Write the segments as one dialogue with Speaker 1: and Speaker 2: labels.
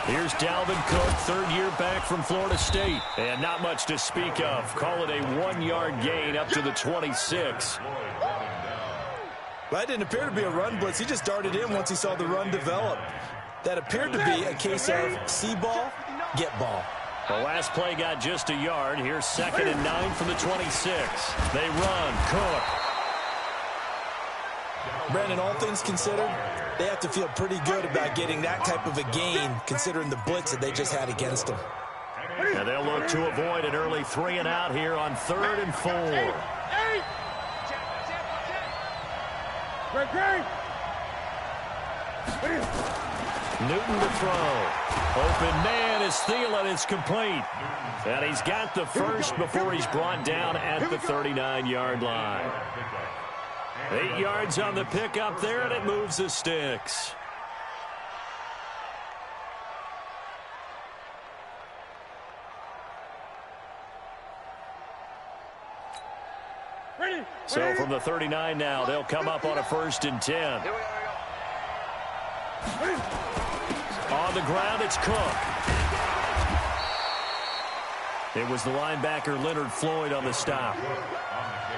Speaker 1: Here's Dalvin Cook, third year back from Florida State. And not much to speak of. Call it a 1-yard gain up to the 26.
Speaker 2: Well, that didn't appear to be a run blitz. He just darted in once he saw the run develop. That appeared to be a case of see ball, get ball.
Speaker 1: The last play got just a yard. Here's 2nd and 9 from the 26. They run. Cook.
Speaker 2: Brandon, all things considered, they have to feel pretty good about getting that type of a gain, considering the blitz that they just had against them.
Speaker 1: And they'll look to avoid an early 3 and out here on 3rd and 4. Newton to throw. Open man is Thielen. It's complete. And he's got the first before he's brought down at the 39-yard line. 8 yards on the pickup there, and it moves the sticks. So from the 39 now, they'll come up on a 1st and 10. On the ground, it's Cook. It was the linebacker Leonard Floyd on the stop.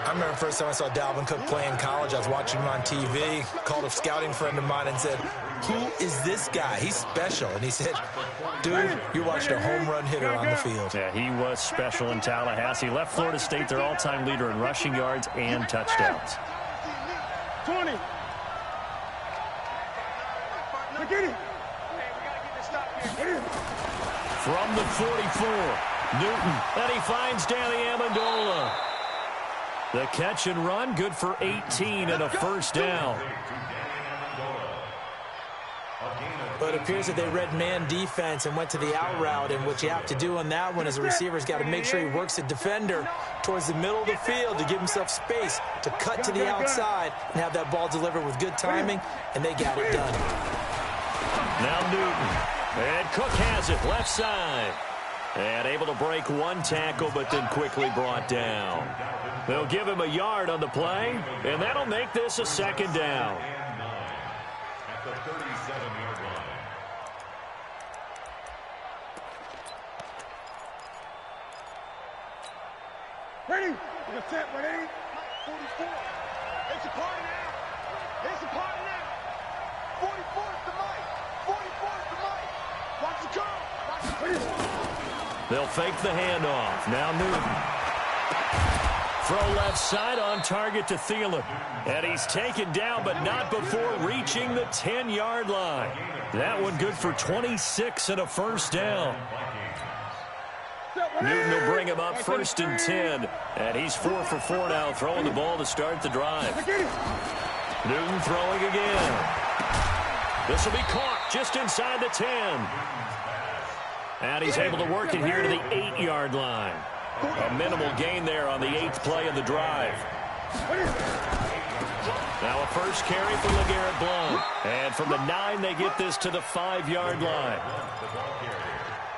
Speaker 2: I remember the first time I saw Dalvin Cook play in college. I was watching him on TV, called a scouting friend of mine and said, "Who is this guy? He's special." And he said, "Dude, you're watching a home run hitter on the field."
Speaker 1: Yeah, he was special in Tallahassee. Left Florida State their all-time leader in rushing yards and touchdowns.
Speaker 3: 20.
Speaker 1: From the 44, Newton, and he finds Danny Amendola. The catch and run, good for 18 and a 1st down.
Speaker 2: But it appears that they read man defense and went to the out route, and what you have to do on that one is a receiver's got to make sure he works the defender towards the middle of the field to give himself space to cut to the outside and have that ball delivered with good timing, and they got it done.
Speaker 1: Now Newton, and Cook has it, left side. And able to break one tackle, but then quickly brought down. They'll give him a yard on the play, and that'll make this a 2nd down.
Speaker 4: At the 37-yard line.
Speaker 3: Ready? We're set, ready? 44. It's a party now. It's a party now. 44 is the mic. 44 is the mic. Watch it go. Watch it.
Speaker 1: They'll fake the handoff. Now Newton. Throw left side on target to Thielen. And he's taken down, but not before reaching the 10-yard line. That one good for 26 and a 1st down. Newton will bring him up 1st and 10. And he's 4 for 4 now, throwing the ball to start the drive. Newton throwing again. This will be caught just inside the 10. And he's able to work it here to the 8-yard line. A minimal gain there on the 8th play of the drive. Now a first carry for LeGarrette Blount. And from the 9, they get this to the 5-yard line.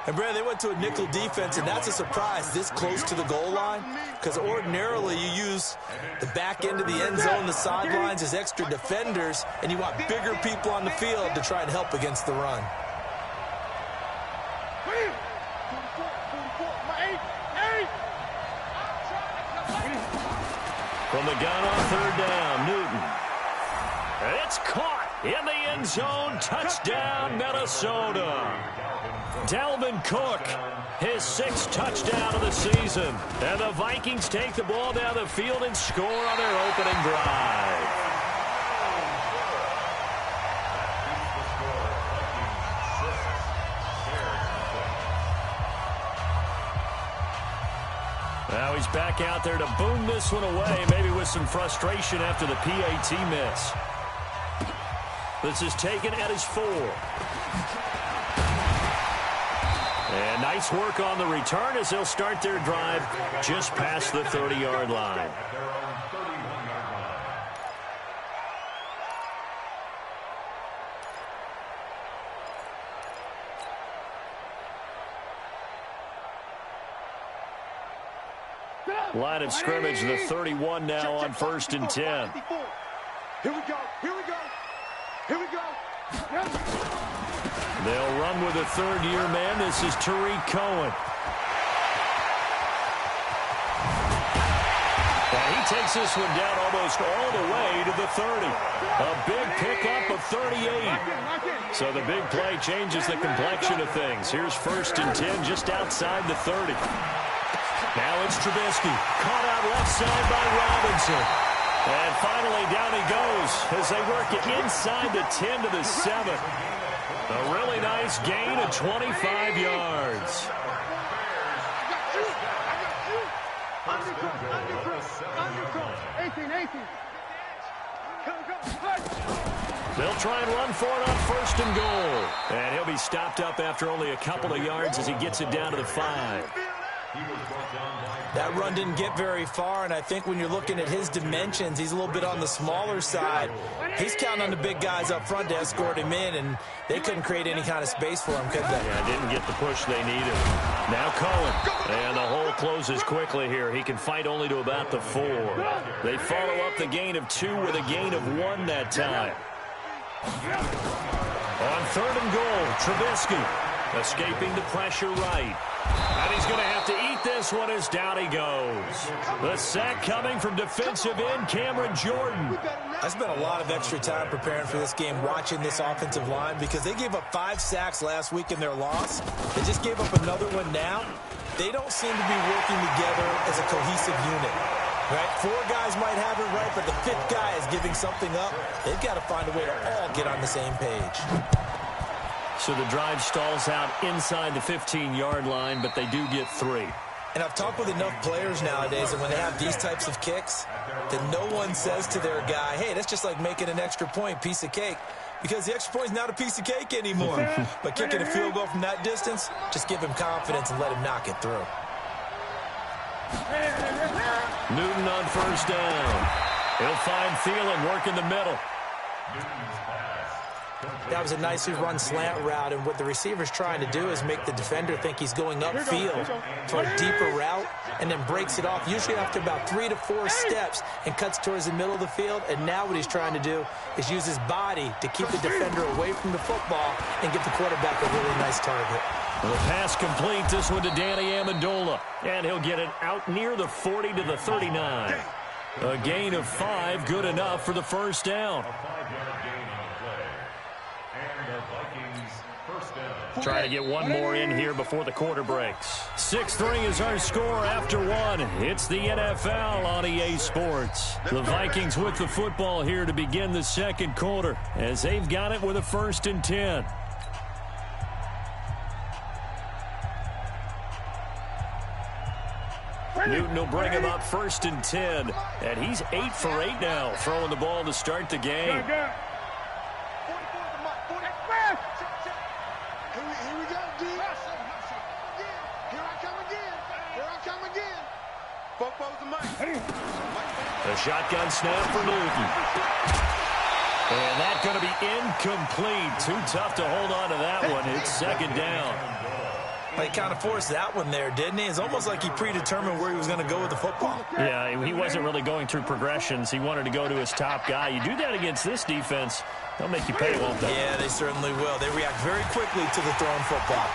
Speaker 2: And, Brad, they went to a nickel defense, and that's a surprise this close to the goal line, because ordinarily you use the back end of the end zone, the sidelines as extra defenders, and you want bigger people on the field to try and help against the run.
Speaker 1: From the gun on 3rd down, Newton. It's caught in the end zone. Touchdown, Minnesota. Dalvin Cook, his 6th touchdown of the season. And the Vikings take the ball down the field and score on their opening drive. Now he's back out there to boom this one away, maybe with some frustration after the PAT miss. This is taken at his 4. And nice work on the return as they'll start their drive just past the 30-yard line. Line of scrimmage, the 31 now on 1st and 10.
Speaker 3: Here we go. Here we go. Here we go.
Speaker 1: They'll run with a third-year man. This is Tariq Cohen. And he takes this one down almost all the way to the 30. A big pickup of 38. So the big play changes the complexion of things. Here's 1st and 10 just outside the 30. Now it's Trubisky. Caught out left side by Robinson. And finally down he goes as they work it inside the 10 to the 7. A really nice gain of 25 yards. They'll try and run for it on 1st and goal. And he'll be stopped up after only a couple of yards as he gets it down to the 5.
Speaker 2: That run didn't get very far, and I think when you're looking at his dimensions, he's a little bit on the smaller side. He's counting on the big guys up front to escort him in, and they couldn't create any kind of space for him, could they?
Speaker 1: Yeah, didn't get the push they needed. Now Cohen, and the hole closes quickly here. He can fight only to about the 4. They follow up the gain of 2 with a gain of 1 that time. On 3rd and goal, Trubisky escaping the pressure right. And he's going to have to eat this one as down he goes. The sack coming from defensive end Cameron Jordan.
Speaker 2: I spent a lot of extra time preparing for this game watching this offensive line because they gave up 5 sacks last week in their loss. They just gave up another one now. They don't seem to be working together as a cohesive unit. Right? 4 guys might have it right, but the 5th guy is giving something up. They've got to find a way to all get on the same page.
Speaker 1: So the drive stalls out inside the 15-yard line, but they do get 3.
Speaker 2: And I've talked with enough players nowadays that when they have these types of kicks, that no one says to their guy, hey, that's just like making an extra point, piece of cake. Because the extra point is not a piece of cake anymore. But kicking a field goal from that distance, just give him confidence and let him knock it through.
Speaker 1: Newton on 1st down. He'll find Thielen working the middle.
Speaker 2: That was a nicely run slant route, and what the receiver's trying to do is make the defender think he's going upfield for a deeper route and then breaks it off, usually after about 3 to 4 steps, and cuts towards the middle of the field. And now what he's trying to do is use his body to keep the defender away from the football and give the quarterback a really nice target.
Speaker 1: The pass complete, this one to Danny Amendola, and he'll get it out near the 40 to the 39. A gain of 5, good enough for the 1st down. Trying to get one more in here before the quarter breaks. 6-3 is our score after 1. It's the NFL on EA Sports. The Vikings with the football here to begin the 2nd quarter as they've got it with a 1st and 10. Newton will bring him up 1st and 10. And he's 8 for 8 now, throwing the ball to start the game. The shotgun snap for Newton. And that's going to be incomplete. Too tough to hold on to that one. It's 2nd down.
Speaker 2: He kind of forced that one there, didn't he? It's almost like he predetermined where he was going to go with the football.
Speaker 1: Yeah, he wasn't really going through progressions. He wanted to go to his top guy. You do that against this defense, they'll make you pay, won't they?
Speaker 2: Yeah, they certainly will. They react very quickly to the thrown football.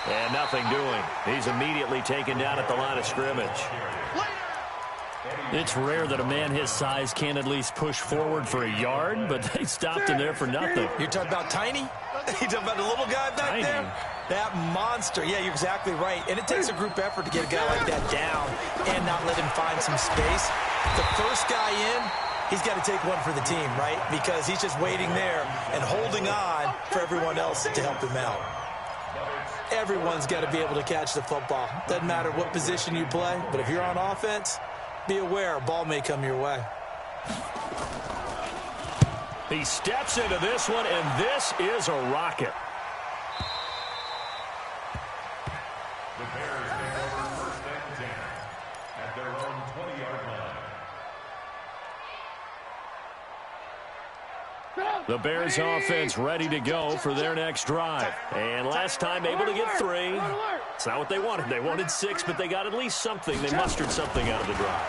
Speaker 1: And nothing doing. He's immediately taken down at the line of scrimmage. It's rare that a man his size can at least push forward for a yard, but they stopped him there for nothing.
Speaker 2: You're talking about Tiny? You're talking about the little guy back there? That monster. Yeah, you're exactly right. And it takes a group effort to get a guy like that down and not let him find some space. The first guy in, he's got to take one for the team, right? Because he's just waiting there and holding on for everyone else to help him out. Everyone's got to be able to catch the football. Doesn't matter what position you play, but if you're on offense, be aware a ball may come your way.
Speaker 1: He steps into this one, and this is a rocket.
Speaker 4: The Bears take over 1st and 10 at their own 20-yard line.
Speaker 1: The Bears offense ready to go for their next drive. And last time able to get 3. It's not what they wanted. They wanted 6, but they got at least something. They mustered something out of the drive.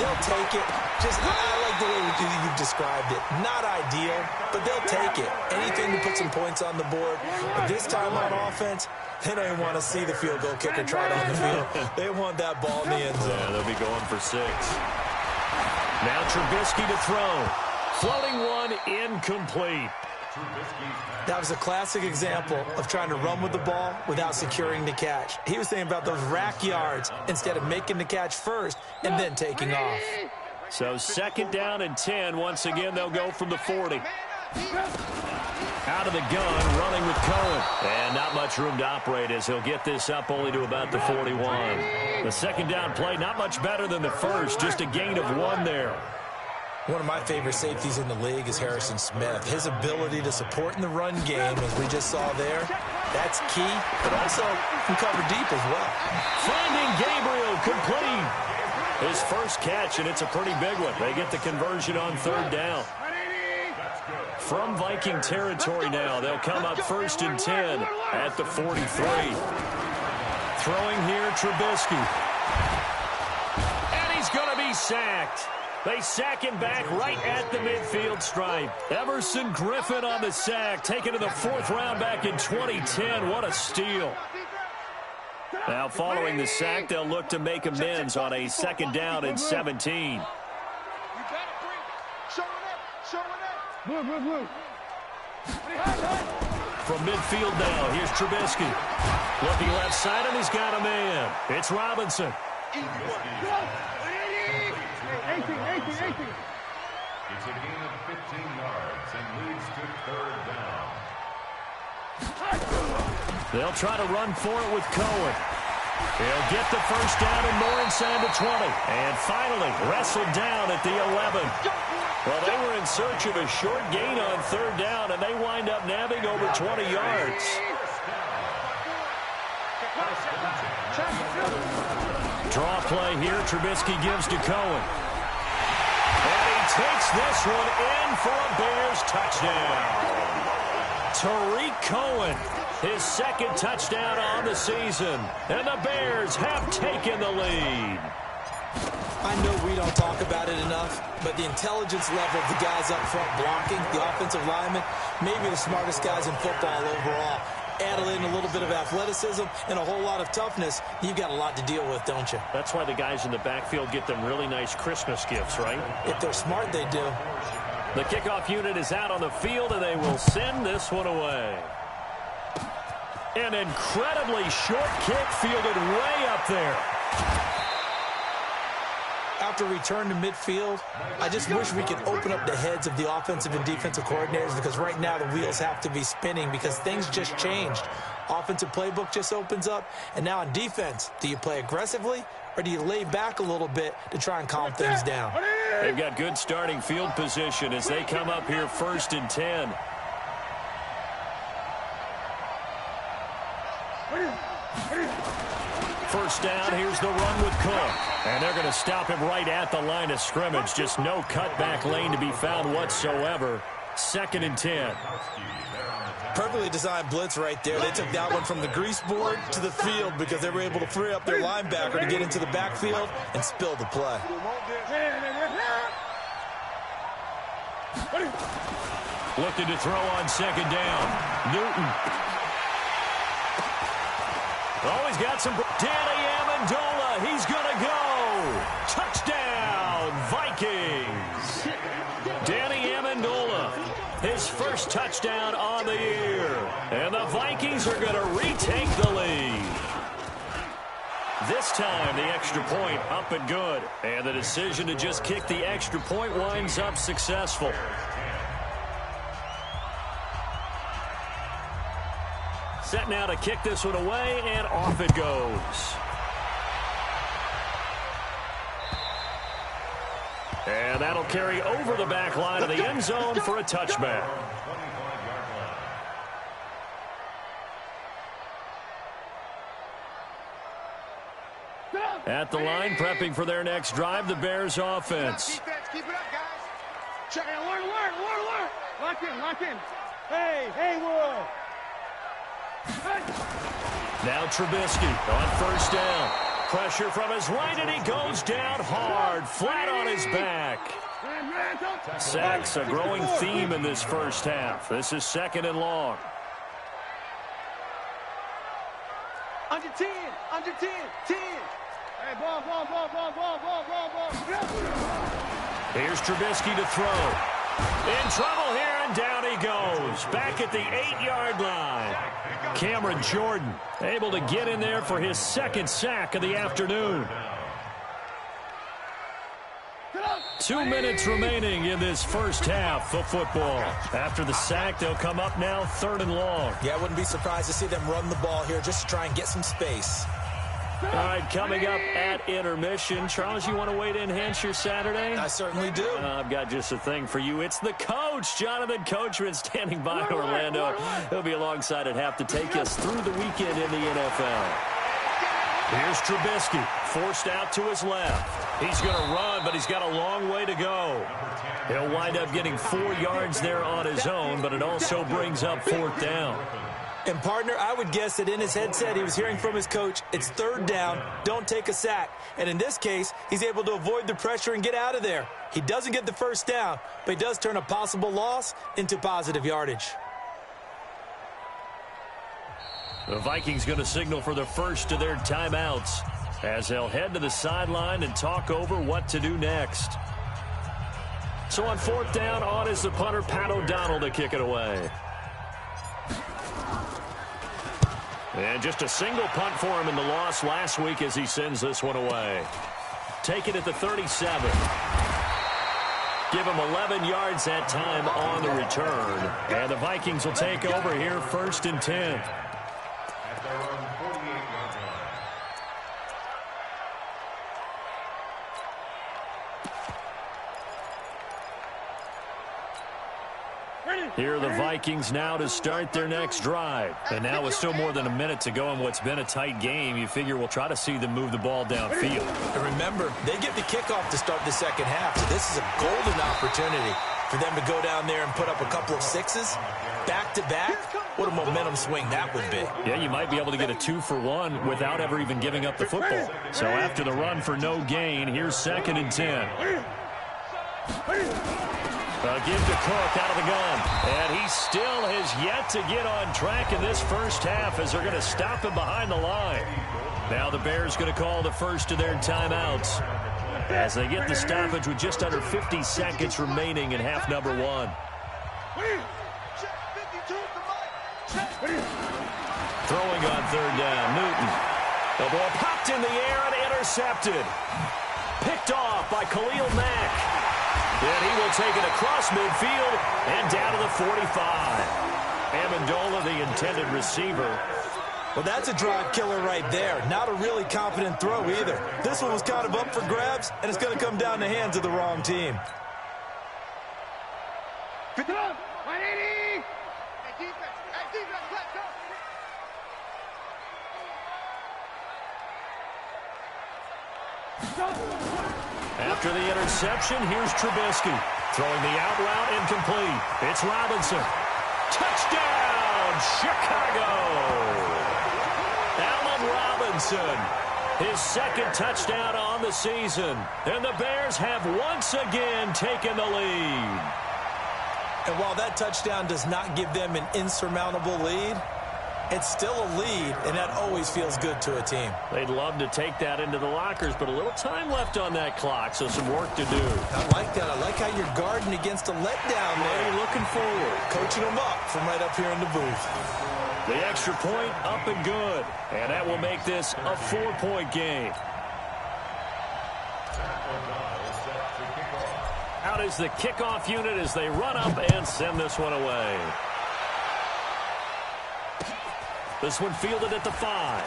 Speaker 2: They'll take it. I like the way you've described it. Not ideal, but they'll take it. Anything to put some points on the board. But this time on offense, they don't even want to see the field goal kicker try it on the field. They want that ball in the end zone.
Speaker 1: Yeah, they'll be going for 6. Now Trubisky to throw. Floating one, incomplete.
Speaker 2: That was a classic example of trying to run with the ball without securing the catch. He was thinking about those rack yards instead of making the catch first and then taking off.
Speaker 1: So 2nd down and 10. Once again, they'll go from the 40. Out of the gun, running with Cohen. And not much room to operate as he'll get this up only to about the 41. The 2nd down play, not much better than the first, just a gain of 1 there.
Speaker 2: One of my favorite safeties in the league is Harrison Smith. His ability to support in the run game, as we just saw there, that's key, but also can cover deep as well.
Speaker 1: Finding Gabriel complete. His first catch, and it's a pretty big one. They get the conversion on 3rd down. From Viking territory now, they'll come up 1st and 10 at the 43. Throwing here, Trubisky. And he's going to be sacked. They sack him back right at the midfield stripe. Everson Griffin on the sack, taken to the 4th round back in 2010. What a steal. Now following the sack, they'll look to make amends on a 2nd down and 17. From midfield now, here's Trubisky. Looking left side, and he's got a man. It's Robinson.
Speaker 3: 18.
Speaker 4: It's a gain of 15 yards and leads to 3rd down.
Speaker 1: They'll try to run for it with Cohen. He'll get the 1st down and more inside the 20. And finally wrestled down at the 11. Well, they were in search of a short gain on 3rd down, and they wind up nabbing over 20 yards. Draw play here. Trubisky gives to Cohen. And he takes this one in for a Bears touchdown. Tariq Cohen, his 2nd touchdown on the season. And the Bears have taken the lead.
Speaker 2: I know we don't talk about it enough, but the intelligence level of the guys up front blocking, the offensive linemen, maybe the smartest guys in football overall. Add in a little bit of athleticism and a whole lot of toughness, you've got a lot to deal with, don't you?
Speaker 1: That's why the guys in the backfield get them really nice Christmas gifts, right?
Speaker 2: If they're smart, they do.
Speaker 1: The kickoff unit is out on the field, and they will send this one away. An incredibly short kick fielded way up there.
Speaker 2: After return to midfield, I just wish we could open up the heads of the offensive and defensive coordinators, because right now the wheels have to be spinning because things just changed. Offensive playbook just opens up, and now on defense, do you play aggressively or do you lay back a little bit to try and calm things down?
Speaker 1: They've got good starting field position as they come up here 1st and 10. First down, here's the run with Cook. And they're going to stop him right at the line of scrimmage. Just no cutback lane to be found whatsoever. 2nd and 10.
Speaker 2: Perfectly designed blitz right there. They took that one from the grease board to the field because they were able to free up their linebacker to get into the backfield and spill the play.
Speaker 1: Looking to throw on 2nd down. Newton. Oh, he's got some. Danny Amendola, he's going to go. Touchdown, Vikings. Danny Amendola, his first touchdown on the year. And the Vikings are going to retake the lead. This time, the extra point up and good. And the decision to just kick the extra point winds up successful. Set now to kick this one away, and off it goes. And that'll carry over the back line of the end zone for a touchback. At the line, prepping for their next drive, the Bears offense.
Speaker 3: Keep it up, guys. Check. Hey, alert. Lock in. Hey, Haywood.
Speaker 1: Now Trubisky on first down. Pressure from his right, and he goes down hard, flat on his back. Sacks, a growing theme in this first half. This is 2nd and long.
Speaker 3: Under 10. 10. Hey, ball.
Speaker 1: Here's Trubisky to throw. In trouble here, and down he goes. Back at the 8-yard line. Cameron Jordan able to get in there for his 2nd sack of the afternoon. 2 minutes remaining in this first half of football. After the sack, they'll come up now 3rd and long.
Speaker 2: Yeah, I wouldn't be surprised to see them run the ball here just to try and get some space.
Speaker 1: All right, coming up at intermission. Charles, you want to wait to enhance your Saturday?
Speaker 2: I certainly do.
Speaker 1: I've got just a thing for you. It's the coach, Jonathan Coachman, standing by Orlando. He'll be alongside at half to take us through the weekend in the NFL. Here's Trubisky, forced out to his left. He's going to run, but he's got a long way to go. He'll wind up getting 4 yards there on his own, but it also brings up 4th down.
Speaker 2: And, partner, I would guess that in his headset he was hearing from his coach, it's 3rd down, don't take a sack. And in this case, he's able to avoid the pressure and get out of there. He doesn't get the first down, but he does turn a possible loss into positive yardage.
Speaker 1: The Vikings going to signal for the first of their timeouts as they'll head to the sideline and talk over what to do next. So on 4th down, on is the punter, Pat O'Donnell, to kick it away. And just a single punt for him in the loss last week as he sends this one away. Take it at the 37. Give him 11 yards that time on the return. And the Vikings will take over here 1st and 10. Here are the Vikings now to start their next drive. And now with still more than a minute to go in what's been a tight game, you figure we'll try to see them move the ball downfield.
Speaker 2: And remember, they get the kickoff to start the second half, so this is a golden opportunity for them to go down there and put up a couple of sixes back-to-back. What a momentum swing that would be.
Speaker 1: Yeah, you might be able to get a 2-for-1 without ever even giving up the football. So after the run for no gain, here's 2nd and 10. Give to Cook out of the gun. And he still has yet to get on track in this first half as they're going to stop him behind the line. Now the Bears going to call the first of their timeouts as they get the stoppage with just under 50 seconds remaining in half number 1. Throwing on 3rd down, Newton. The ball popped in the air and intercepted. Picked off by Khalil Mack. And he will take it across midfield and down to the 45. Amendola, the intended receiver.
Speaker 2: Well, that's a drive killer right there. Not a really confident throw either. This one was kind of up for grabs, and it's going to come down the hands of the wrong team.
Speaker 3: Good job, 180. Hey, defense, let's go.
Speaker 1: After the interception, here's Trubisky. Throwing the out route incomplete. It's Robinson. Touchdown, Chicago! Allen Robinson, his 2nd touchdown on the season. And the Bears have once again taken the lead.
Speaker 2: And while that touchdown does not give them an insurmountable lead, it's still a lead, and that always feels good to a team.
Speaker 1: They'd love to take that into the lockers, but a little time left on that clock, so some work to do.
Speaker 2: I like that. I like how you're guarding against a letdown there.
Speaker 1: Really looking forward.
Speaker 2: Coaching them up from right up here in the booth.
Speaker 1: The extra point up and good, and that will make this a 4-point game. Out is the kickoff unit as they run up and send this one away. This one fielded at the 5.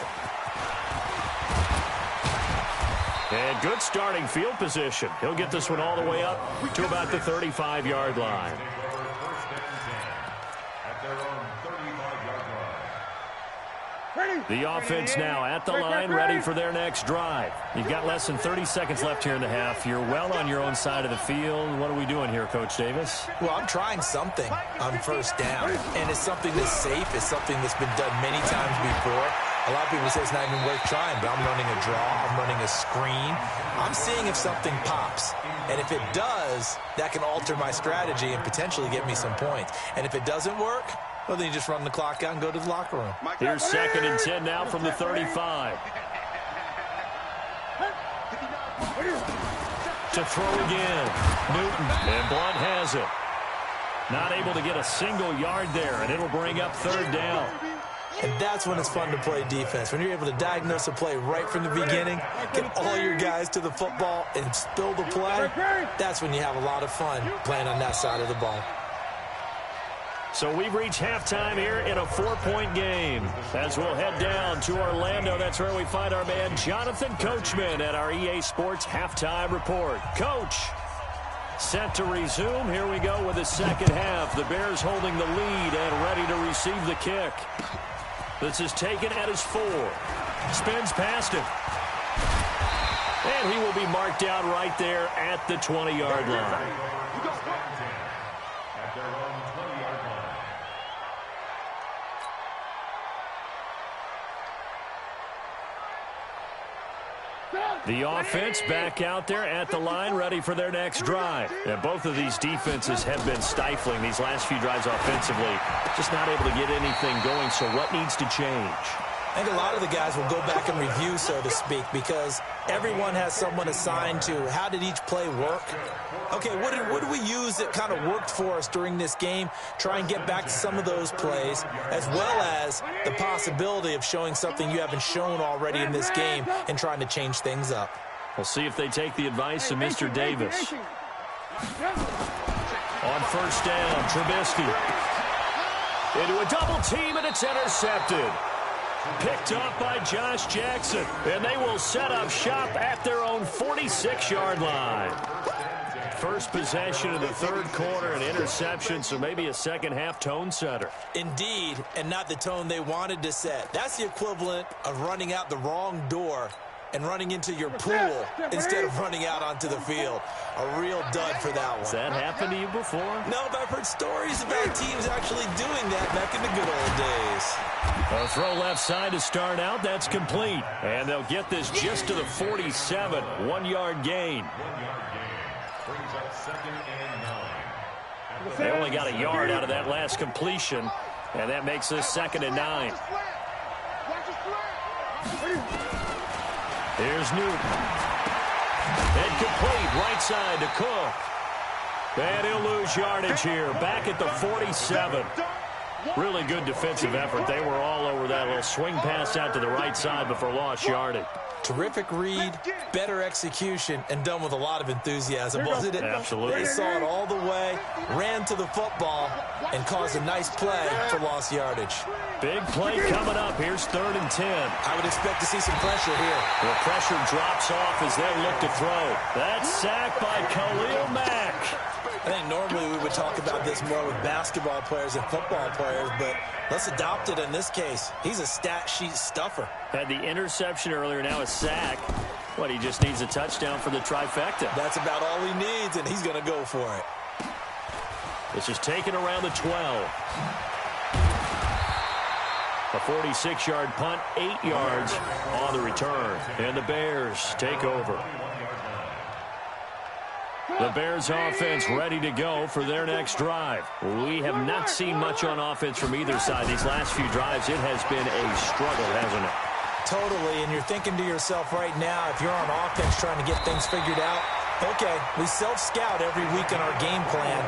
Speaker 1: And good starting field position. He'll get this one all the way up to about the 35-yard line. The offense now at the line, ready for their next drive. You've got less than 30 seconds left here in the half. You're well on your own side of the field. What are we doing here, Coach Davis?
Speaker 2: Well, I'm trying something on first down, and it's something that's safe. It's something that's been done many times before. A lot of people say it's not even worth trying, but I'm running a draw. I'm running a screen. I'm seeing if something pops. And if it does, that can alter my strategy and potentially get me some points. And if it doesn't work, well, then you just run the clock out and go to the locker room.
Speaker 1: Here's 2nd and 10 now from the 35. To throw again. Newton, and Blunt has it. Not able to get a single yard there, and it'll bring up 3rd down.
Speaker 2: And that's when it's fun to play defense. When you're able to diagnose a play right from the beginning, get all your guys to the football and spill the play, that's when you have a lot of fun playing on that side of the ball.
Speaker 1: So we've reached halftime here in a 4-point game. As we'll head down to Orlando, that's where we find our man Jonathan Coachman at our EA Sports Halftime Report. Coach, set to resume. Here we go with the second half. The Bears holding the lead and ready to receive the kick. This is taken at his 4. Spins past him. And he will be marked out right there at the 20-yard line. The offense back out there at the line, ready for their next drive. And both of these defenses have been stifling these last few drives offensively. Just not able to get anything going, so what needs to change?
Speaker 2: I think a lot of the guys will go back and review, so to speak, because everyone has someone assigned to how did each play work. Okay, what did we use that kind of worked for us during this game? Try and get back to some of those plays, as well as the possibility of showing something you haven't shown already in this game and trying to change things up.
Speaker 1: We'll see if they take the advice of Mr. Davis. On first down, Trubisky. Into a double team, and it's intercepted. Picked up by Josh Jackson, and they will set up shop at their own 46-yard line. First possession of the 3rd quarter, an interception, so maybe a second-half tone setter.
Speaker 2: Indeed, and not the tone they wanted to set. That's the equivalent of running out the wrong door and running into your pool instead of running out onto the field. A real dud for that one.
Speaker 1: Has that happened to you before?
Speaker 2: No, but I've heard stories about teams actually doing that back in the good old days.
Speaker 1: A throw left side to start out. That's complete. And they'll get this just to the 47. 1-yard gain. They only got a yard out of that last completion, and that makes this 2nd and 9. Here's Newton. And complete, right side to Cook. And he'll lose yardage here, back at the 47. Really good defensive effort. They were all over that little swing pass out to the right side before lost yardage.
Speaker 2: Terrific read, better execution, and done with a lot of enthusiasm, wasn't it?
Speaker 1: Absolutely.
Speaker 2: They saw it all the way, ran to the football, and caused a nice play for lost yardage.
Speaker 1: Big play coming up. Here's 3rd and 10.
Speaker 2: I would expect to see some pressure here.
Speaker 1: The pressure drops off as they look to throw. That's sacked by Khalil Mack.
Speaker 2: I think normally we would talk about this more with basketball players and football players, but let's adopt it in this case. He's a stat sheet stuffer.
Speaker 1: Had the interception earlier, now a sack. What, he just needs a touchdown for the trifecta.
Speaker 2: That's about all he needs, and he's going to go for it.
Speaker 1: This is taken around the 12. A 46-yard punt, 8 yards on the return. And the Bears take over. The Bears offense ready to go for their next drive. We have not seen much on offense from either side. These last few drives, it has been a struggle, hasn't it?
Speaker 2: Totally, and you're thinking to yourself right now, if you're on offense trying to get things figured out, okay, we self-scout every week in our game plan.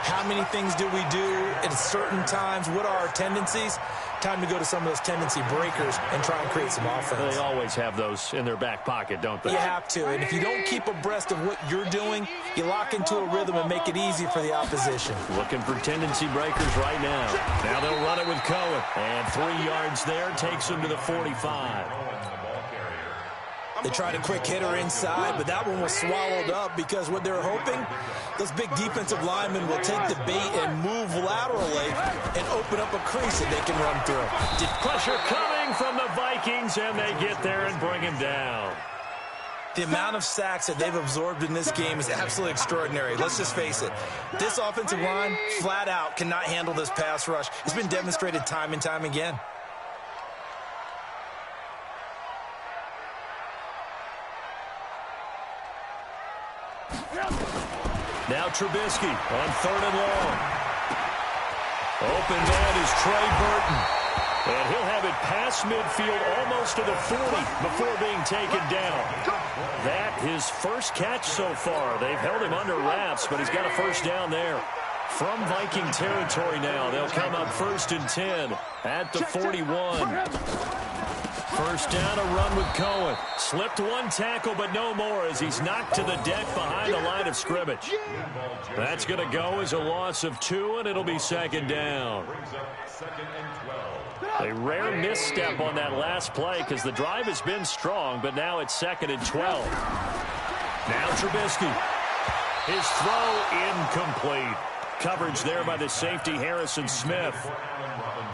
Speaker 2: How many things do we do at certain times? What are our tendencies? Time to go to some of those tendency breakers and try and create some offense.
Speaker 1: They always have those in their back pocket, don't they?
Speaker 2: You have to, and if you don't keep abreast of what you're doing, you lock into a rhythm and make it easy for the opposition.
Speaker 1: Looking for tendency breakers right now. Now they'll run it with Cohen. And 3 yards there takes him to the 45.
Speaker 2: They tried a quick hitter inside, but that one was swallowed up because what they're hoping, those big defensive linemen will take the bait and move laterally and open up a crease that they can run through.
Speaker 1: Pressure coming. coming from the Vikings, and they get there and bring him down.
Speaker 2: The amount of sacks that they've absorbed in this game is absolutely extraordinary. Let's just face it. This offensive line, flat out, cannot handle this pass rush. It's been demonstrated time and time again.
Speaker 1: Now Trubisky on 3rd and long. Open man is Trey Burton. And he'll have it past midfield almost to the 40 before being taken down. That his first catch so far. They've held him under wraps, but he's got a first down there. From Viking territory now, they'll come up 1st and 10 at the 41. First down, a run with Cohen. Slipped one tackle, but no more as he's knocked to the deck behind the line of scrimmage. That's going to go as a loss of 2, and it'll be 2nd down. A rare misstep on that last play because the drive has been strong, but now it's 2nd and 12. Now Trubisky. His throw incomplete. Coverage there by the safety, Harrison Smith.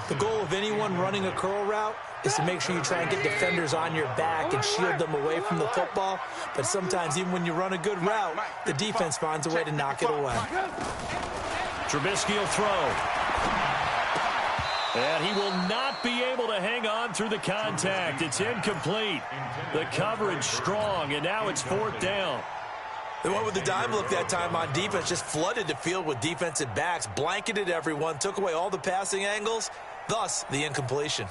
Speaker 2: The goal of anyone running a curl route is to make sure you try and get defenders on your back and shield them away from the football. But sometimes even when you run a good route, the defense finds a way to knock it away.
Speaker 1: Trubisky will throw. And he will not be able to hang on through the contact. It's incomplete. The coverage strong, and now it's 4th down.
Speaker 2: They went with the dime look that time on defense, just flooded the field with defensive backs, blanketed everyone, took away all the passing angles, thus the incompletion.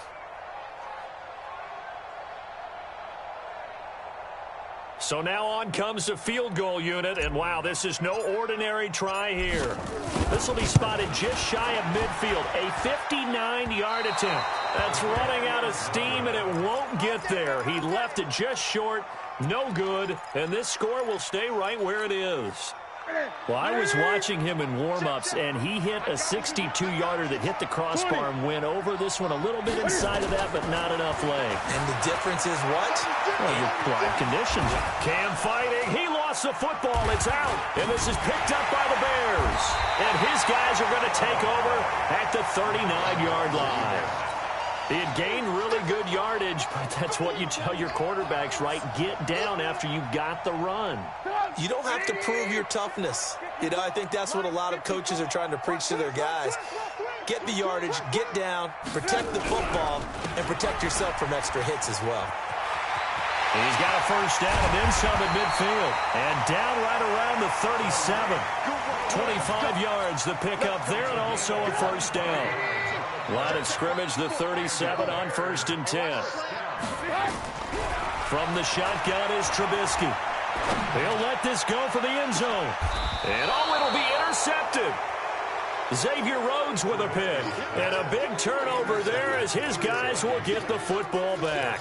Speaker 1: So now on comes the field goal unit, and wow, this is no ordinary try here. This will be spotted just shy of midfield, a 59-yard attempt. That's running out of steam, and it won't get there. He left it just short, no good, and this score will stay right where it is. Well, I was watching him in warm-ups, and he hit a 62-yarder that hit the crossbar and went over this one a little bit inside of that, but not enough leg.
Speaker 2: And the difference is what?
Speaker 1: Well, your live conditions. Cam fighting. He lost the football. It's out. And this is picked up by the Bears. And his guys are going to take over at the 39-yard line. He had gained really good yardage, but that's what you tell your quarterbacks, right? Get down after you got the run.
Speaker 2: You don't have to prove your toughness. You know, I think that's what a lot of coaches are trying to preach to their guys. Get the yardage, get down, protect the football, and protect yourself from extra hits as well.
Speaker 1: He's got a first down and then some at midfield. And down right around the 37. 25 yards the pickup there, and also a first down. Line of scrimmage, the 37 on 1st and 10. From the shotgun is Trubisky. He'll let this go for the end zone. And oh, it'll be intercepted. Xavier Rhodes with a pick. And a big turnover there as his guys will get the football back.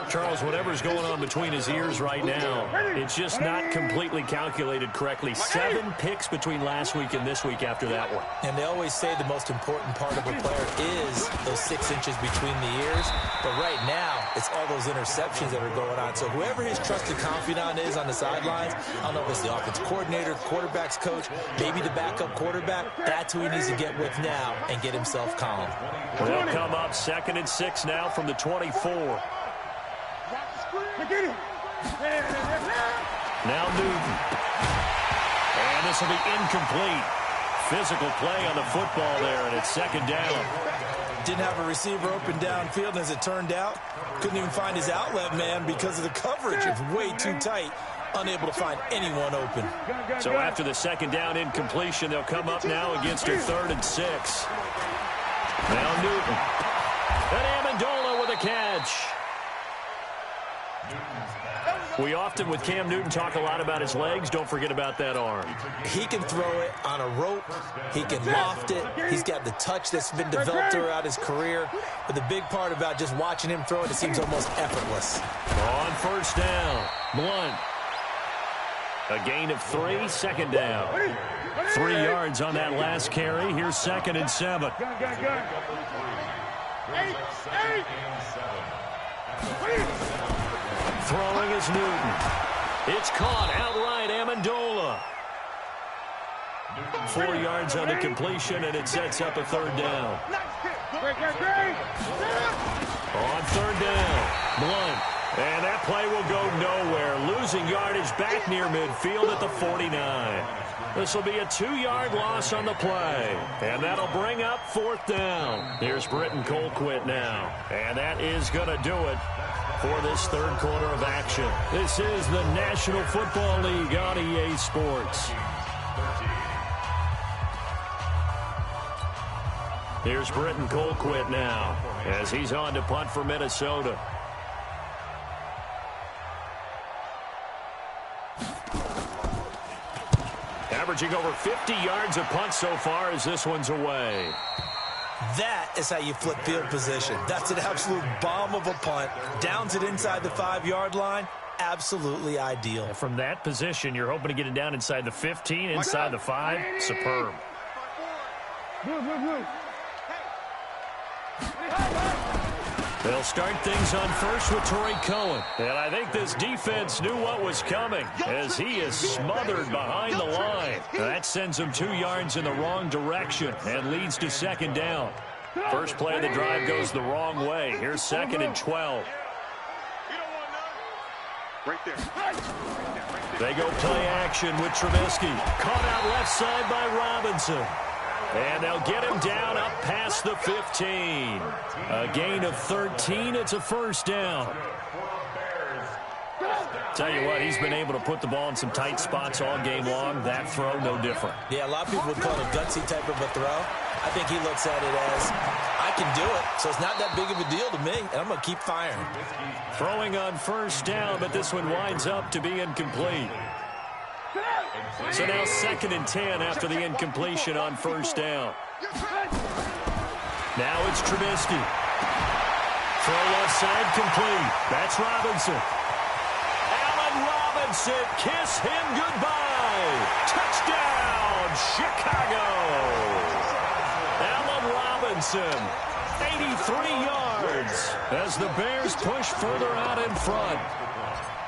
Speaker 1: Charles, whatever's going on between his ears right now, it's just not completely calculated correctly. 7 picks between last week and this week after that one.
Speaker 2: And they always say the most important part of a player is those 6 inches between the ears. But right now, it's all those interceptions that are going on. So whoever his trusted confidant is on the sidelines, I don't know if it's the offense coordinator, quarterback's coach, maybe the backup quarterback, that's who he needs to get with now and get himself calm.
Speaker 1: They'll come up 2nd and 6 now from the 24. Now Newton. And this will be incomplete. Physical play on the football there, and it's 2nd down.
Speaker 2: Didn't have a receiver open downfield, and as it turned out, couldn't even find his outlet man because of the coverage. It's way too tight. Unable to find anyone open.
Speaker 1: So after the 2nd down incompletion, they'll come up now against a 3rd and 6. Now Newton. And Amendola with a catch. We often, with Cam Newton, talk a lot about his legs. Don't forget about that arm.
Speaker 2: He can throw it on a rope. He can loft it. He's got the touch that's been developed throughout his career. But the big part about just watching him throw it, it seems almost effortless.
Speaker 1: On 1st down, Blunt. A gain of 3, 2nd down. 3 yards on that last carry. Here's 2nd and 7. Throwing is Newton. It's caught outright, Amendola. 4 yards on the completion, and it sets up a 3rd down. On third down, Blunt. And that play will go nowhere. Losing yardage back near midfield at the 49. This will be a 2-yard loss on the play. And that'll bring up fourth down. Here's Britton Colquitt now. And that is going to do it for this third quarter of action. This is the National Football League on EA Sports. Here's Britton Colquitt now as he's on to punt for Minnesota. Averaging over 50 yards a punt so far as this one's away.
Speaker 2: That is how you flip field position. That's an absolute bomb of a punt. Downs it inside the 5-yard line. Absolutely ideal.
Speaker 1: From that position, you're hoping to get it down inside the 15, inside the 5. Superb. They'll start things on first with Torrey Cohen. And I think this defense knew what was coming as he is smothered behind the line. That sends him 2 yards in the wrong direction and leads to second down. First play of the drive goes the wrong way. Here's 2nd and 12.
Speaker 3: Right there.
Speaker 1: They go play action with Trubisky. Caught out left side by Robinson. And they'll get him down up past the 15. A gain of 13. It's a first down. Tell you what, he's been able to put the ball in some tight spots all game long. That throw, no different.
Speaker 2: Yeah, a lot of people would call it a gutsy type of a throw. I think he looks at it as, I can do it, so it's not that big of a deal to me, and I'm going to keep firing.
Speaker 1: Throwing on first down, but this one winds up to be incomplete. So now 2nd and 10 after the incompletion on first down. Now it's Trubisky. Throw left side complete. That's Robinson. Allen Robinson, kiss him goodbye. Touchdown, Chicago. Allen Robinson, 83 yards as the Bears push further out in front.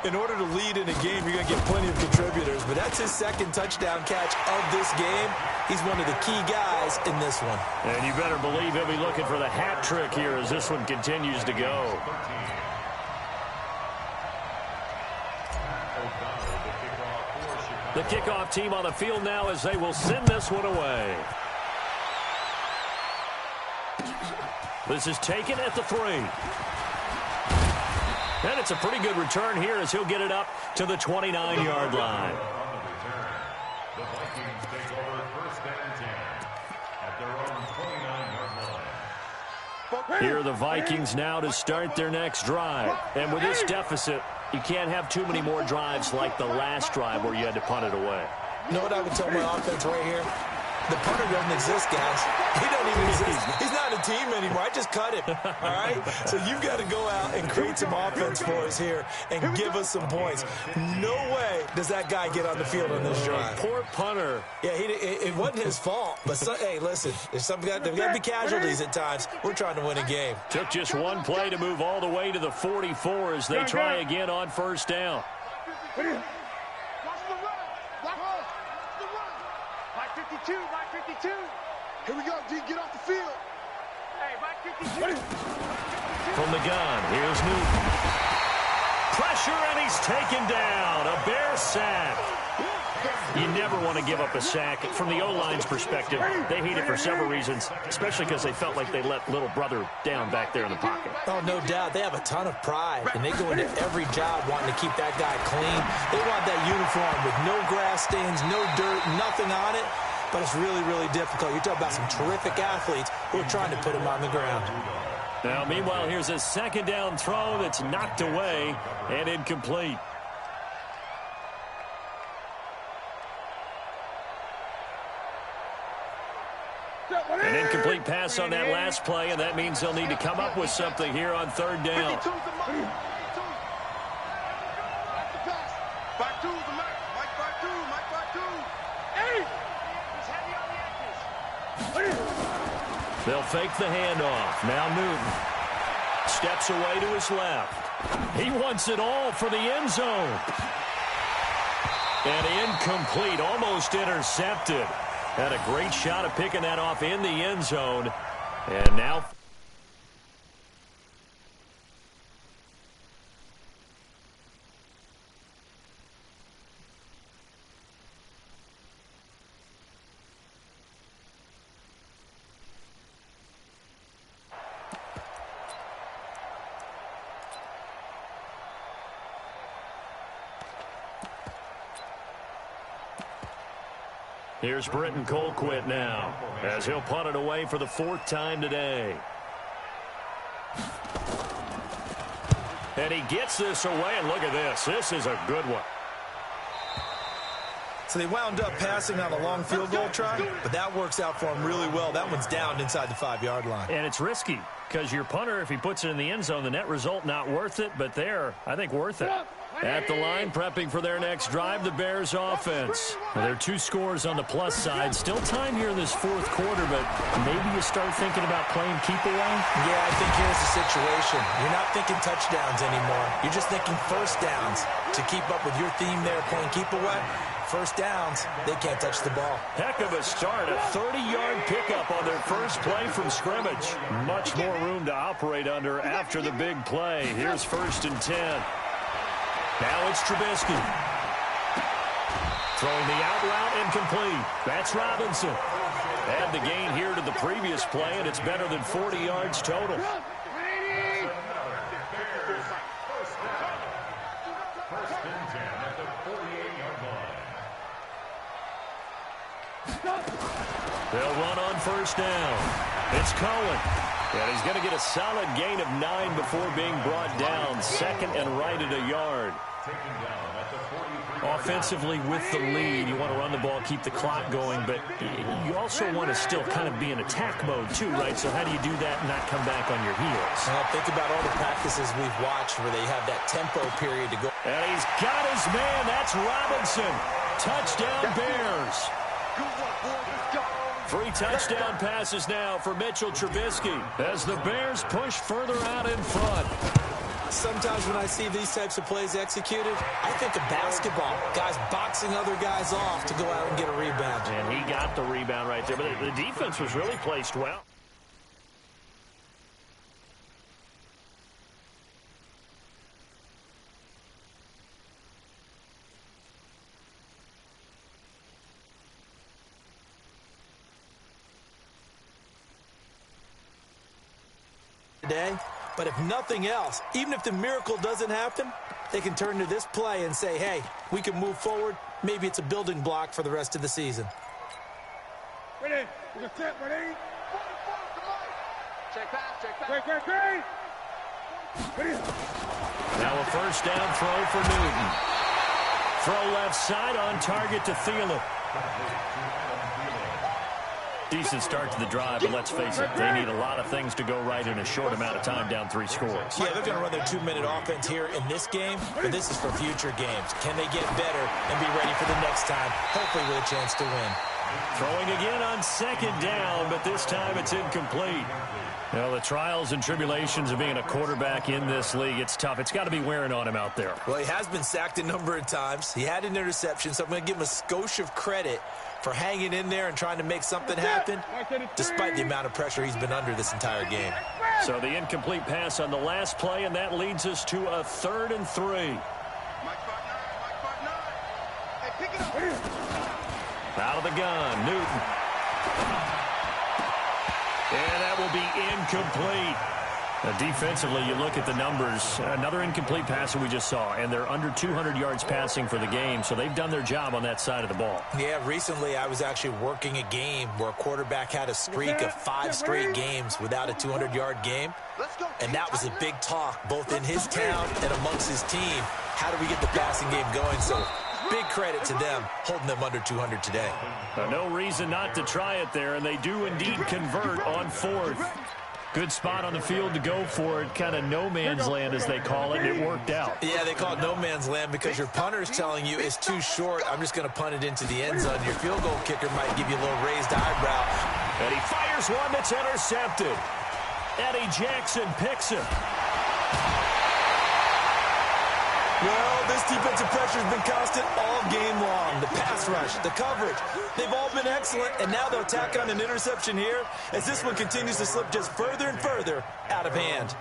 Speaker 2: In order to lead in a game, you're going to get plenty of contributors, but that's his 2nd touchdown catch of this game. He's one of the key guys in this one.
Speaker 1: And you better believe he'll be looking for the hat trick here as this one continues to go. The kickoff team on the field now as they will send this one away. This is taken at the 3. And it's a pretty good return here as he'll get it up to the 29-yard line.
Speaker 4: The Vikings take over 1st and 10 at their own 29-yard line.
Speaker 1: Here are the Vikings now to start their next drive. And with this deficit, you can't have too many more drives like the last drive where you had to punt it away.
Speaker 2: You know what I would tell my offense right here? The punter doesn't exist, guys. He doesn't even exist. He's not a team anymore. I just cut him, all right? So you've got to go out and create some offense for us here and give us some points. No way does that guy get on the field on this drive.
Speaker 1: Poor punter.
Speaker 2: Yeah, it wasn't his fault. But, hey, listen, there's got to be casualties at times. We're trying to win a game.
Speaker 1: Took just one play to move all the way to the 44 as they try again on first down.
Speaker 3: Watch the run. Watch the run. Mike 52, Mike 52. Here we go, D. Get off the field. Hey, Mike 52.
Speaker 1: From the gun, here's Newton. Pressure, and he's taken down. A Bear sack. You never want to give up a sack. From the O-line's perspective, they hate it for several reasons, especially because they felt like they let little brother down back there in the pocket.
Speaker 2: Oh, no doubt. They have a ton of pride, and they go into every job wanting to keep that guy clean. They want that uniform with no grass stains, no dirt, nothing on it. But it's really, really difficult. You're talking about some terrific athletes who are trying to put him on the ground.
Speaker 1: Now, meanwhile, here's a second down throw that's knocked away and incomplete. An incomplete pass on that last play, and that means they'll need to come up with something here on third down.
Speaker 3: Back to the Mike. Mike back to. Mike back to. Hey! He's heavy on the edges.
Speaker 1: They'll fake the handoff. Now Newton steps away to his left. He wants it all for the end zone. And incomplete, almost intercepted. Had a great shot at picking that off in the end zone. And now Here's Britton Colquitt now, as he'll punt it away for the 4th time today. And he gets this away, and look at this. This is a good one.
Speaker 2: So they wound up passing on a long field goal try, but that works out for him really well. That one's down inside the 5-yard line.
Speaker 1: And it's risky, because your punter, if he puts it in the end zone, the net result not worth it, but there, I think worth it. At the line, prepping for their next drive, the Bears offense. Well, there are 2 scores on the plus side. Still time here in this 4th quarter, but maybe you start thinking about playing keep away?
Speaker 2: Yeah, I think here's the situation. You're not thinking touchdowns anymore. You're just thinking first downs. To keep up with your theme there, playing keep away, first downs, they can't touch the ball.
Speaker 1: Heck of a start, a 30-yard pickup on their first play from scrimmage. Much more room to operate under after the big play. Here's 1st and 10. Now it's Trubisky. Throwing the out route incomplete. That's Robinson. Add the gain here to the previous play, and it's better than 40 yards total. They'll run on 1st down. It's Cohen. And he's going to get a solid gain of 9 before being brought down. 2nd and right at a yard. Offensively with the lead, you want to run the ball, keep the clock going, but you also want to still kind of be in attack mode too, right? So how do you do that and not come back on your heels?
Speaker 2: Well, think about all the practices we've watched where they have that tempo period to go.
Speaker 1: And he's got his man. That's Robinson. Touchdown Bears. 3 touchdown passes now for Mitchell Trubisky as the Bears push further out in front.
Speaker 2: Sometimes when I see these types of plays executed, I think of basketball. Guys boxing other guys off to go out and get a rebound.
Speaker 1: And he got the rebound right there, but the defense was really placed well.
Speaker 2: Today, but if nothing else, even if the miracle doesn't happen, they can turn to this play and say, hey, we can move forward. Maybe it's a building block for the rest of the season.
Speaker 3: Ready? We're going to set. Ready?
Speaker 5: Check pass, check pass.
Speaker 3: Ready? Ready?
Speaker 1: Now a 1st down throw for Newton. Throw left side on target to Thielen. Decent start to the drive, but let's face it, they need a lot of things to go right in a short amount of time, down 3 scores.
Speaker 2: Yeah, they're going to run their 2-minute offense here in this game, but this is for future games. Can they get better and be ready for the next time, hopefully with a chance to win?
Speaker 1: Throwing again on 2nd down, but this time it's incomplete. Well, the trials and tribulations of being a quarterback in this league, it's tough. It's got to be wearing on him out there.
Speaker 2: Well, he has been sacked a number of times. He had an interception, so I'm going to give him a skosh of credit for hanging in there and trying to make something happen, despite the amount of pressure he's been under this entire game.
Speaker 1: So the incomplete pass on the last play, and that leads us to a 3rd and 3. Out of the gun, Newton. And that will be incomplete. Defensively, you look at the numbers. Another incomplete pass that we just saw, and they're under 200 yards passing for the game, so they've done their job on that side of the ball.
Speaker 2: Yeah, recently I was actually working a game where a quarterback had a streak of 5 straight games without a 200-yard game, and that was a big talk both in his town and amongst his team. How do we get the passing game going? So big credit to them holding them under 200 today.
Speaker 1: No reason not to try it there, and they do indeed convert on 4th. Good spot on the field to go for it, kind of no man's land as they call it. It worked out.
Speaker 2: Yeah, they call it no man's land because your punter is telling you it's too short. I'm just going to punt it into the end zone. Your field goal kicker might give you a little raised eyebrow.
Speaker 1: And he fires one that's intercepted. Eddie Jackson picks it.
Speaker 2: Well, this defensive pressure has been constant all game long. The pass rush, the coverage, they've all been excellent, and now they'll tack on an interception here as this one continues to slip just further and further out of hand.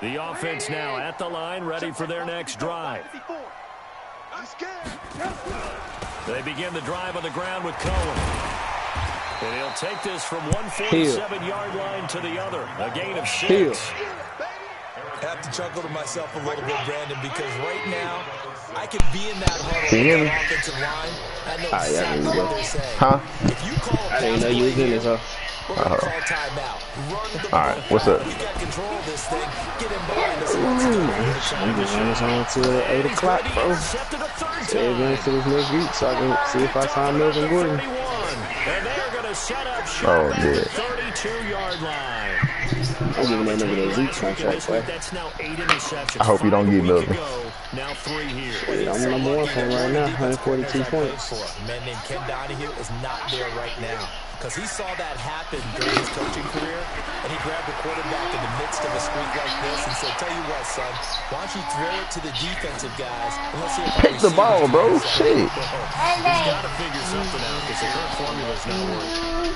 Speaker 1: The offense now at the line, ready for their next drive. They begin the drive on the ground with Cohen. And he'll take this from 147-yard line to the other. A gain of 6.
Speaker 2: I have to chuckle to myself a little bit, Brandon, because right now I could be in that huddle
Speaker 5: Can you hear
Speaker 2: with
Speaker 5: me?
Speaker 2: that offensive line. I know
Speaker 5: Ah, yeah, there
Speaker 2: exactly
Speaker 5: you
Speaker 2: what
Speaker 5: go.
Speaker 2: they're saying.
Speaker 5: Huh?
Speaker 2: If you call a
Speaker 5: I didn't
Speaker 2: pass
Speaker 5: know you was
Speaker 2: play
Speaker 5: in this,
Speaker 2: here,
Speaker 5: huh?
Speaker 2: we're going to call timeout. Run the
Speaker 5: All right,
Speaker 2: ball.
Speaker 5: what's up?
Speaker 2: We got control of this thing. Get him behind us.
Speaker 5: Ooh,
Speaker 2: Let's go.
Speaker 5: I'm just on this on till 8 o'clock, bro. Stay advanced to this next week so I can see if I sign Melvin Gordon.
Speaker 1: And they're going to set up
Speaker 5: Oh,
Speaker 1: shop at the
Speaker 5: yeah.
Speaker 1: 32-yard line.
Speaker 5: I'm giving that nigga that Zeke contract, boy.
Speaker 1: That's now 8 interceptions.
Speaker 5: I hope you don't get Melvin.
Speaker 1: Now 3 here.
Speaker 5: Shit, I'm number one for him right now, 142 points.
Speaker 2: A man named Ken Donahue is not there right now because he saw that happen during his coaching career, and he grabbed the quarterback in the midst of a streak like this and said, tell you what, son, why don't you throw it to the defensive guys and let's see if
Speaker 5: Pick the ball, bro. Shit.
Speaker 1: He's got to figure something out because the current formula is not working.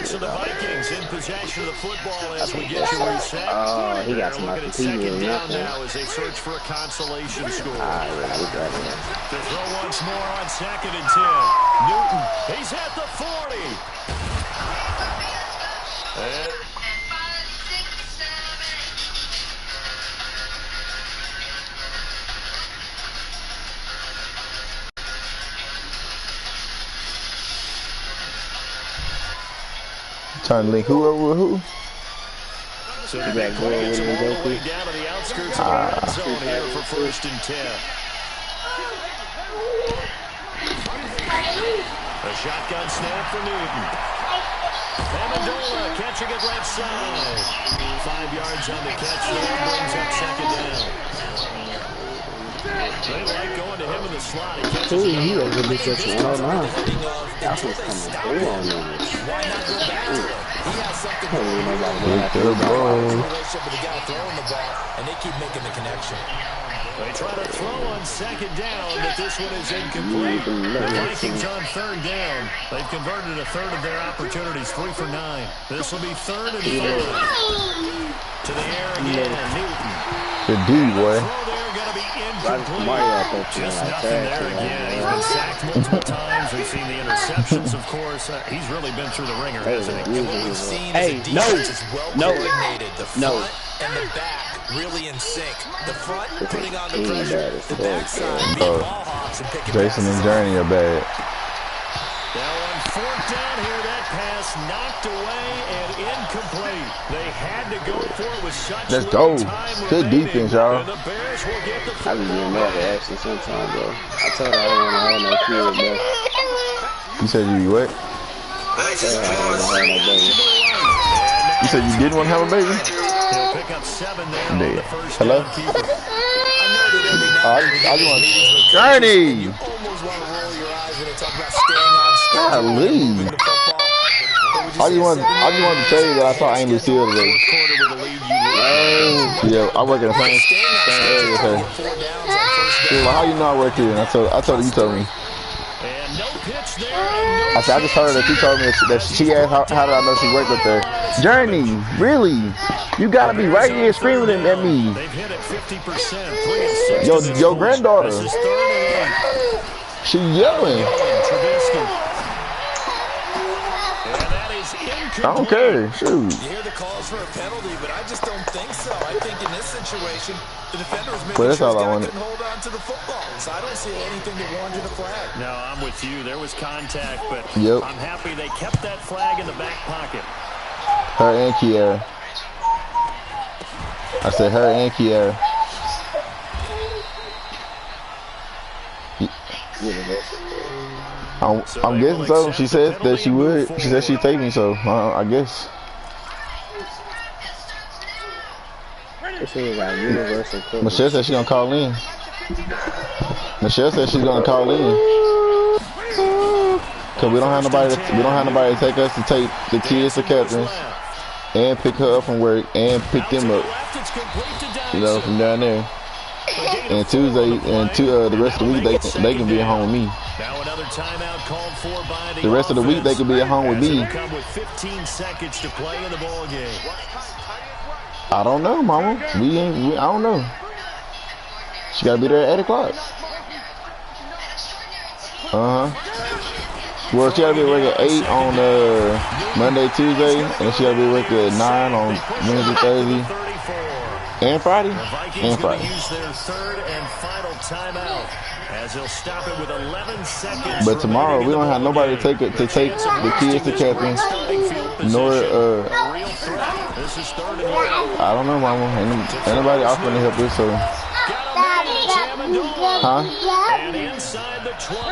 Speaker 1: So the Vikings in possession of the football as we get you reset.
Speaker 5: Oh, he got some
Speaker 1: Looking at second down now as they search for a consolation score.
Speaker 5: Ah, yeah, we got it.
Speaker 1: To throw once more on 2nd and 10. Newton, he's at the 40. And
Speaker 5: Trying to link who over with who?
Speaker 1: so the big play gets him all the way down to the outskirts of the red zone here for 1st and 10. A shotgun snap for Newton. Amendola catching it left side. 5 yards on the catch there, brings up 2nd down. They like going to him in the slot. He catches it.
Speaker 5: He over this at 109. That's what's coming through on niggas.
Speaker 2: Why not go back to him? He has something
Speaker 5: Don't really know about
Speaker 2: relationship
Speaker 5: that.
Speaker 2: with the guy throwing the ball, and they keep making the connection.
Speaker 1: They try to throw on 2nd down, but this one is incomplete. The Vikings on 3rd down. They've converted a third of their opportunities, 3 for 9. This will be 3rd and 4. To the air again, Newton.
Speaker 5: The D, boy.
Speaker 1: Throw there, going to be incomplete. Just nothing there again. He's been sacked multiple times. We've seen the interceptions, of course. He's really been through the ringer, hasn't he?
Speaker 2: And what we've seen
Speaker 5: Hey,
Speaker 2: is a defense is well
Speaker 5: no.
Speaker 2: coordinated. The front
Speaker 5: No.
Speaker 2: and the back really in sync. The front putting on the pressure. The backside being
Speaker 5: Oh,
Speaker 2: ball hawks and picking
Speaker 5: Jason
Speaker 2: passes
Speaker 5: and Journey are bad.
Speaker 1: Now on 4th down here, that pass knocked away and incomplete. They had to go for it with such
Speaker 5: Let's
Speaker 1: little
Speaker 5: go.
Speaker 1: time
Speaker 5: Good
Speaker 1: remaining.
Speaker 5: defense, y'all.
Speaker 1: And the Bears will get the
Speaker 5: I be getting mad at Ashley sometimes, bro. I told her I didn't want to have no kid, bro. You said you what? I told her I didn't want to have no baby. You said you didn't want to have a baby?
Speaker 1: He'll pick up 7 there on the first
Speaker 5: Hello?
Speaker 1: down keeper.
Speaker 5: I just want Journey.
Speaker 2: almost want to roll your eyes when they talk about staying on schedule.
Speaker 5: Golly.
Speaker 2: moving the football.
Speaker 5: I just wanted to tell you that I saw Aunt Lucille today.
Speaker 1: Quarter with the lead you
Speaker 5: Yeah, I work in the same area as her. She was like, how you know I work here? And I told her you told me.
Speaker 1: And no pitch there. And no
Speaker 5: I said, I just heard that you told me that she asked how did I know she worked with her. Journey, really? You gotta be right here screaming at me.
Speaker 1: they've hit at 50%.
Speaker 5: Your granddaughter.
Speaker 1: This is 3rd and 8.
Speaker 5: She yelling.
Speaker 1: Trubisky. And that is incomplete.
Speaker 5: I don't care. Shoot.
Speaker 2: You hear the calls for a penalty, but I just don't think so. I think in this situation, the defender was
Speaker 5: Well,
Speaker 2: making
Speaker 5: that's
Speaker 2: sure
Speaker 5: all
Speaker 2: his
Speaker 5: I
Speaker 2: guy
Speaker 5: wanted.
Speaker 2: couldn't hold on to the football. So I don't see anything that warranted a flag.
Speaker 1: No, I'm with you. There was contact, but
Speaker 5: Yep.
Speaker 1: I'm happy they kept that flag in the back pocket.
Speaker 5: Her and Kiara. I said her and Kiara. I'm guessing so. She said that she would. She said she'd take me, so I guess. Michelle said she's gonna call in. Michelle said she's gonna call in. Cause we don't have nobody. We don't have nobody to take us to take the kids to Catherine's and pick her up from work and pick them up. You know, from down there. And Tuesday and the rest of the week they can be at home with me.
Speaker 1: Now another timeout called for by
Speaker 5: The rest of the week they can be at home with me.
Speaker 1: Come with 15 seconds to play in the ball game.
Speaker 5: I don't know, Mama. I don't know. She gotta be there at 8 o'clock. Well, she got to be at work at 8 on Monday, Tuesday, and she got to be at work at 9 on Wednesday, Thursday, and Friday. And Friday.
Speaker 1: Use their third and final timeout as they'll stop it with 11 seconds.
Speaker 5: But tomorrow we don't have nobody to take the kids to Catherine, nor I don't know, Mama. Ain't nobody offering to help us, so. Huh?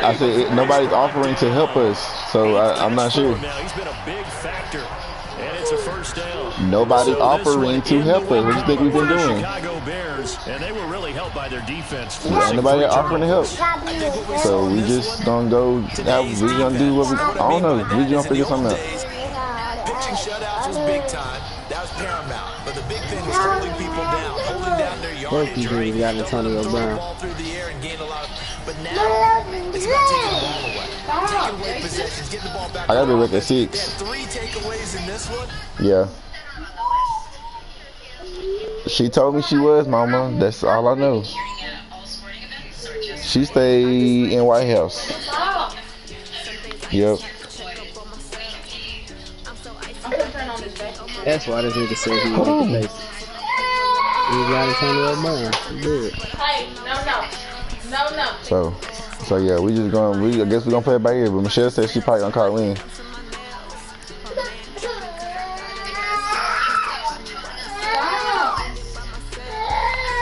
Speaker 5: I said nobody's offering to help us, so I'm not sure.
Speaker 1: He's been a big factor, and it's a first down.
Speaker 5: Nobody's offering to help us. What do you think we've been doing?
Speaker 1: Chicago Bears, and they were really helped by their defense.
Speaker 5: Nobody offering to help, so we just gonna go. We gonna do what we. I don't know. We gonna figure something out.
Speaker 2: Pitching shutouts was big time. That was paramount. But the big thing was holding people down, holding down their yardage. Right?
Speaker 6: We got Antonio Brown.
Speaker 2: Through the air and gained a lot of, but now it's about taking the ball away. Taking away possessions, getting the ball back.
Speaker 5: I gotta be back at 6.
Speaker 2: 3 takeaways in this one.
Speaker 5: Yeah. She told me she was, Mama. That's all I know. She stayed in White House. Yep.
Speaker 6: That's why this nigga said he wanted to face. He got Antonio Brown. Good.
Speaker 7: Hey, no.
Speaker 5: So yeah, we just going. I guess we gonna play it by ear. But Michelle said she probably gonna call in.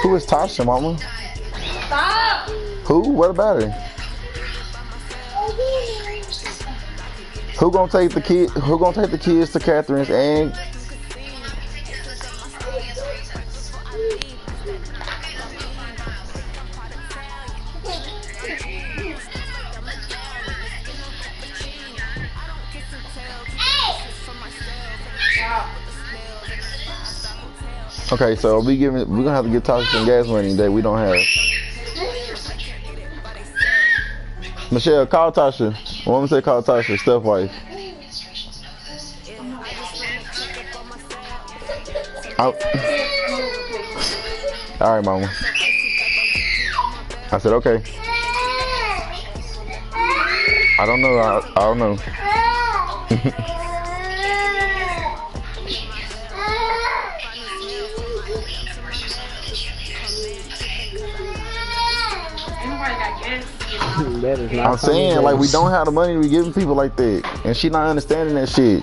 Speaker 5: Who is Tasha, Mama?
Speaker 7: Stop.
Speaker 5: Who? What about her? Who gonna take the kid? Who gonna take the kids to Catherine's and? Okay, so we're gonna have to get Tasha some gas money that we don't have. Michelle, call Tasha. Woman say call Tasha, Steph wife. All right, Mama. I said okay. I don't know. I don't know. I'm saying, like, we don't have the money to be giving people like that. And she not understanding that shit.